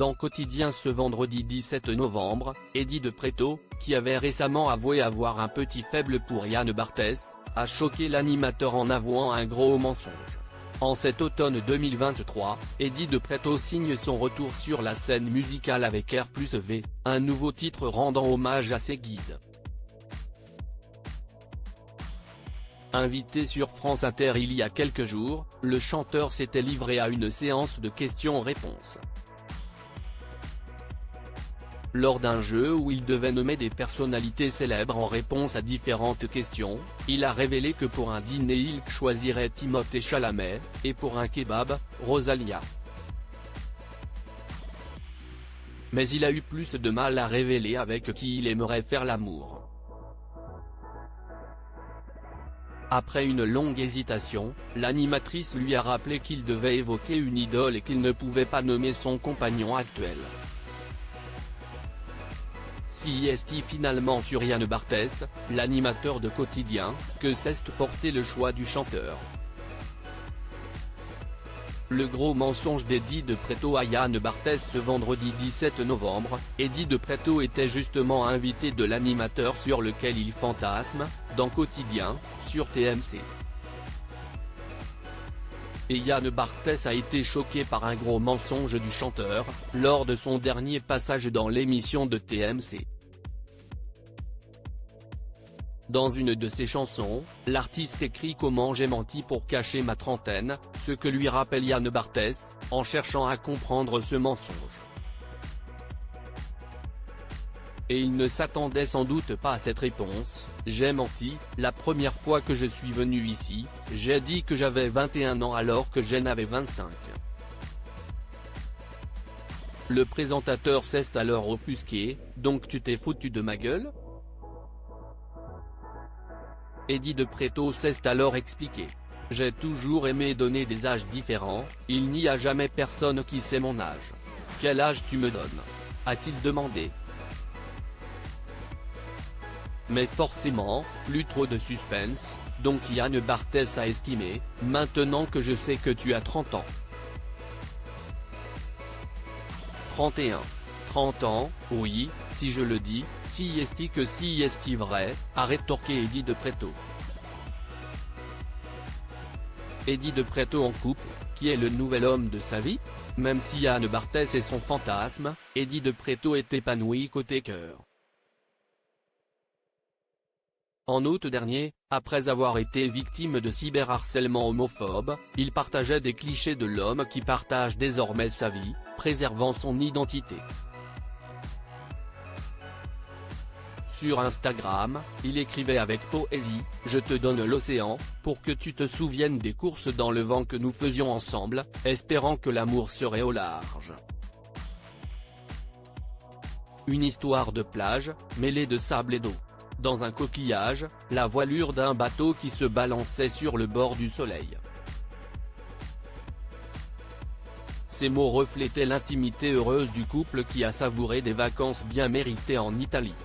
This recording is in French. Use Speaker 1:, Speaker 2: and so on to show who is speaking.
Speaker 1: Dans Quotidien ce vendredi 17 novembre, Eddie De Pretto, qui avait récemment avoué avoir un petit faible pour Yann Barthès, a choqué l'animateur en avouant un gros mensonge. En cet automne 2023, Eddie De Pretto signe son retour sur la scène musicale avec R+V, un nouveau titre rendant hommage à ses guides. Invité sur France Inter il y a quelques jours, le chanteur s'était livré à une séance de questions-réponses. Lors d'un jeu où il devait nommer des personnalités célèbres en réponse à différentes questions, il a révélé que pour un dîner il choisirait Timothée Chalamet, et pour un kebab, Rosalia. Mais il a eu plus de mal à révéler avec qui il aimerait faire l'amour. Après une longue hésitation, l'animatrice lui a rappelé qu'il devait évoquer une idole et qu'il ne pouvait pas nommer son compagnon actuel. Si est-il finalement sur Yann Barthès, l'animateur de Quotidien, que cesse porter le choix du chanteur. Le gros mensonge d'Eddie De Pretto à Yann Barthès ce vendredi 17 novembre, Eddie De Pretto était justement invité de l'animateur sur lequel il fantasme, dans Quotidien, sur TMC. Et Yann Barthès a été choqué par un gros mensonge du chanteur, lors de son dernier passage dans l'émission de TMC. Dans une de ses chansons, l'artiste écrit « Comment j'ai menti pour cacher ma trentaine », ce que lui rappelle Yann Barthès, en cherchant à comprendre ce mensonge. Et il ne s'attendait sans doute pas à cette réponse. « J'ai menti, la première fois que je suis venu ici, j'ai dit que j'avais 21 ans alors que j'en avais 25. » Le présentateur s'est alors offusqué, « Donc tu t'es foutu de ma gueule ?» Eddie De Pretto s'est alors expliqué. « J'ai toujours aimé donner des âges différents, il n'y a jamais personne qui sait mon âge. Quel âge tu me donnes ? A-t-il demandé. Mais forcément, plus trop de suspense, donc Yann Barthès a estimé, maintenant que je sais que tu as 30 ans. 31. 30 ans, oui, si je le dis, si est-il que si est-il vrai, a rétorqué Eddie De Pretto. Eddie De Pretto en couple, qui est le nouvel homme de sa vie ? Même si Yann Barthès est son fantasme, Eddie De Pretto est épanoui côté cœur. En août dernier, après avoir été victime de cyberharcèlement homophobe, il partageait des clichés de l'homme qui partage désormais sa vie, préservant son identité. Sur Instagram, il écrivait avec poésie « Je te donne l'océan, pour que tu te souviennes des courses dans le vent que nous faisions ensemble, espérant que l'amour serait au large. » Une histoire de plage, mêlée de sable et d'eau. Dans un coquillage, la voilure d'un bateau qui se balançait sur le bord du soleil. Ces mots reflétaient l'intimité heureuse du couple qui a savouré des vacances bien méritées en Italie.